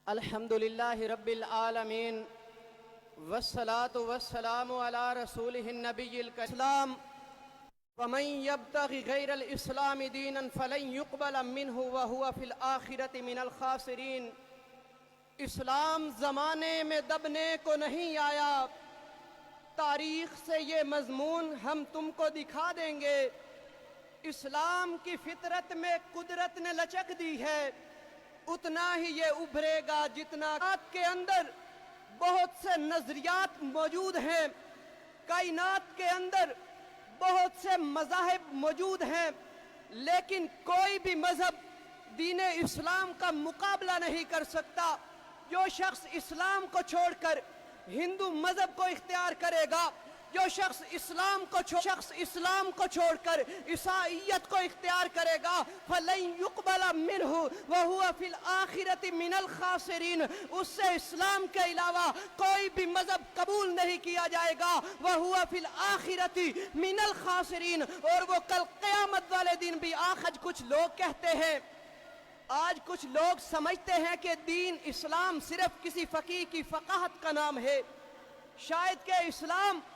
الحمدللہ رب العالمین والصلاة والسلام علی رسولہ النبی الاسلام ومن یبتغی غیر الاسلام دینا فلن يقبل منہ وہو فی الآخرۃ من الخاسرین۔ اسلام زمانے میں دبنے کو نہیں آیا، تاریخ سے یہ مضمون ہم تم کو دکھا دیں گے۔ اسلام کی فطرت میں قدرت نے لچک دی ہے، اتنا ہی یہ ابھرے گا جتنا کائنات کے اندر بہت سے نظریات موجود ہیں، کائنات کے اندر بہت سے مذاہب موجود ہیں، لیکن کوئی بھی مذہب دین اسلام کا مقابلہ نہیں کر سکتا۔ جو شخص اسلام کو چھوڑ کر ہندو مذہب کو اختیار کرے گا، جو شخص اسلام کو چھوڑ کر عیسائیت کو اختیار کرے گا فَلَن يُقْبَلَ مِنْهُ وَهُوَ فِي الْآخِرَةِ مِنَ الْخَاسِرِينَ۔ اس سے اسلام کے علاوہ کوئی بھی مذہب قبول نہیں کیا جائے گا، وَهُوَ فِي الْآخِرَةِ مِنَ الْخَاسِرِينَ، اور وہ کل قیامت والے دن بھی۔ آج کچھ لوگ کہتے ہیں، آج کچھ لوگ سمجھتے ہیں کہ دین اسلام صرف کسی فقیہ کی فقاہت کا نام ہے، شاید کہ اسلام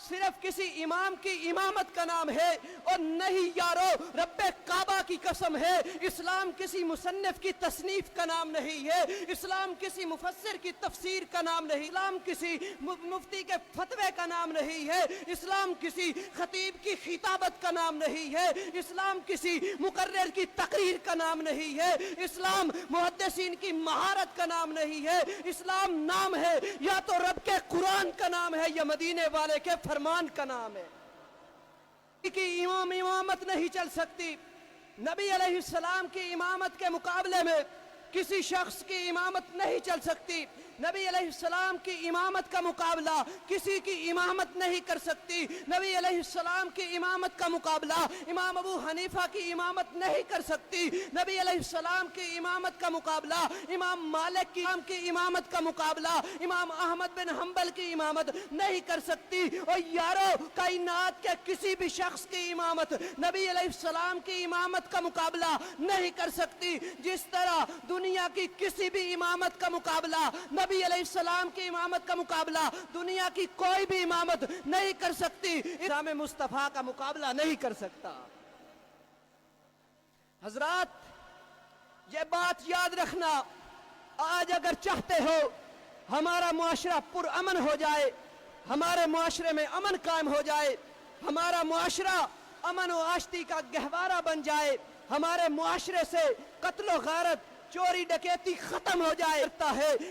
صرف کسی امام کی امامت کا نام ہے، اور نہیں یارو، رب کعبہ کی قسم ہے، اسلام کسی مصنف کی تصنیف کا نام نہیں ہے، اسلام کسی مفسر کی تفسیر کا نام نہیں، اسلام کسی مفتی کے فتوے کا نام نہیں ہے، اسلام کسی خطیب کی خطابت کا نام نہیں ہے، اسلام کسی مقرر کی تقریر کا نام نہیں ہے، اسلام محدثین کی مہارت کا نام نہیں ہے۔ اسلام نام ہے یا تو رب کے قرآن کا نام ہے یا مدینے والے کے فرمان کا نام ہے۔ کی امامت نہیں چل سکتی، نبی علیہ السلام کی امامت کے مقابلے میں کسی شخص کی امامت نہیں چل سکتی، نبی علیہ السلام کی امامت کا مقابلہ کسی کی امامت نہیں کر سکتی، نبی علیہ السلام کی امامت کا مقابلہ امام ابو حنیفہ کی امامت نہیں کر سکتی، نبی علیہ السلام کی امامت کا مقابلہ امام مالک کی امامت کا مقابلہ امام احمد بن حنبل کی امامت نہیں کر سکتی۔ اور یارو، کائنات کے کسی بھی شخص کی امامت نبی علیہ السلام کی امامت کا مقابلہ نہیں کر سکتی، جس طرح دنیا کی کسی بھی امامت کا مقابلہ نبی علیہ السلام کی امامت کا مقابلہ دنیا کی کوئی بھی امامت نہیں کر سکتی، امام مصطفیٰ کا مقابلہ نہیں کر سکتا۔ حضرات، یہ بات یاد رکھنا، آج اگر چاہتے ہو ہمارا معاشرہ پرامن ہو جائے، ہمارے معاشرے میں امن قائم ہو جائے، ہمارا معاشرہ امن و آشتی کا گہوارہ بن جائے، ہمارے معاشرے سے قتل و غارت، چوری ڈکیتی ختم ہو جائے،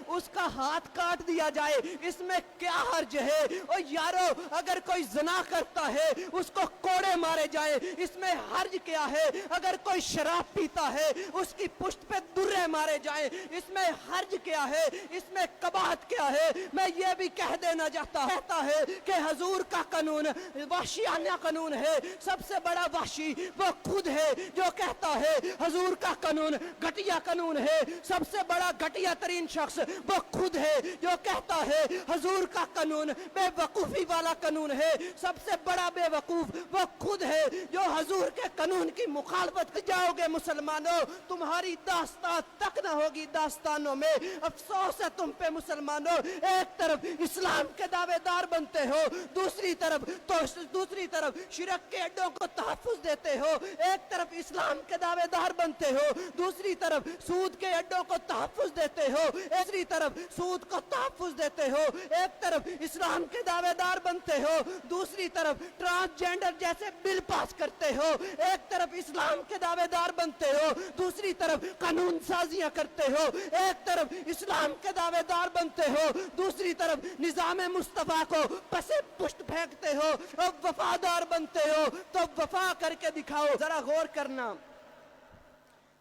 اس کا ہاتھ کاٹ دیا جائے، اس میں کیا حرج ہے؟ اور یارو، اگر کوئی زنا کرتا ہے اس کو کوڑے مارے جائیں، اس میں حرج کیا ہے؟ اگر کوئی شراب پیتا ہے اس کی پشت پہ درے مارے جائیں، اس میں حرج کیا ہے؟ اس میں قباحت کیا ہے؟ میں یہ بھی کہہ دینا چاہتا ہے کہ حضور کا قانون وحشیانہ قانون ہے، سب سے بڑا وحشی وہ خود ہے جو کہتا ہے حضور کا قانون گھٹیا قانون ہے، سب سے بڑا گھٹیا ترین شخص وہ خود ہے جو کہتا ہے حضور کا قانون بے وقوفی والا قانون ہے، سب سے بڑا بے وقوف وہ خود ہے جو حضور کے قانون کی مخالفت جاؤ گے۔ مسلمانوں، تمہاری داستان تک نہ ہوگی داستانوں میں، افسوس ہے تم پہ مسلمانوں، ایک طرف اسلام کے دعوے دار بنتے ہو، دوسری طرف شرک کے اڈوں کو تحفظ دیتے ہو، ایک طرف اسلام کے دعوے دار بنتے ہو، دوسری طرف سود کے اڈوں کو تحفظ دیتے ہو، دوسری طرف سود کو تحفظ دیتے ہو، ایک طرف اسلام کے دعوے دار بنتے ہو، دوسری طرف ٹرانسجینڈر جیسے بل پاس کرتے ہو، ایک طرف اسلام کے دعوے دار بنتے ہو، دوسری طرف قانون سازیاں کرتے ہو، ایک طرف اسلام کے دعوے دار بنتے ہو، دوسری طرف نظام مصطفیٰ کو پسے پشت پھینکتے ہو، اور وفادار بنتے ہو تو وفا کر کے دکھاؤ۔ ذرا غور کرنا،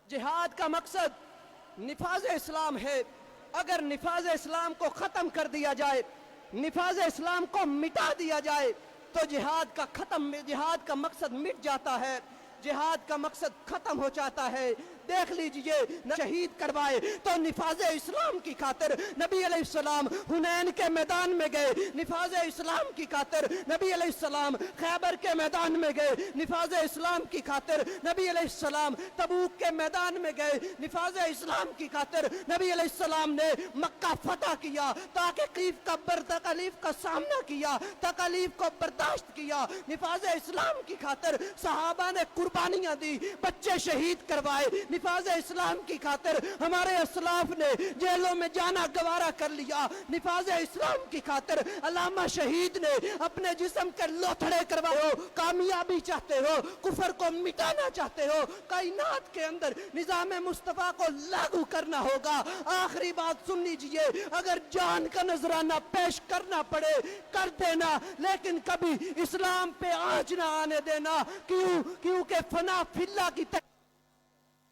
جہاد کا مقصد نفاذ اسلام ہے، اگر نفاذ اسلام کو ختم کر دیا جائے، نفاذ اسلام کو مٹا دیا جائے تو جہاد کا مقصد مٹ جاتا ہے، جہاد کا مقصد ختم ہو جاتا ہے۔ دیکھ لیجئے شہید کروائے تو نفاذ اسلام کی خاطر نبی علیہ السلام حنین کے میدان میں گئے، نفاذ اسلام کی خاطر نبی علیہ السلام خیبر کے میدان میں گئے، نفاذ اسلام کی خاطر نبی علیہ السلام تبوک کے میدان میں گئے، نفاذ اسلام کی خاطر نبی علیہ السلام نے مکہ فتح کیا، تکلیف کا سامنا کیا، تکلیف کو برداشت کیا، نفاذ اسلام کی خاطر صحابہ نے قربانیاں دی، بچے شہید کروائے، نفاذ اسلام کی خاطر ہمارے اسلاف نے جیلوں میں جانا گوارا کر لیا، نفاذ اسلام کی خاطر علامہ شہید نے اپنے جسم کے لوتھڑے کروائے ہو، کامیابی چاہتے ہو، کفر کو مٹانا چاہتے ہو، کائنات کے اندر نظام مصطفیٰ کو لاگو کرنا ہوگا۔ آخری بات سن لیجئے، اگر جان کا نذرانہ پیش کرنا پڑے کر دینا، لیکن کبھی اسلام پہ آنچ نہ آنے دینا، کیونکہ فنا فی اللہ کی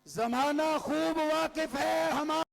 زمانہ خوب واقف ہے ہمارا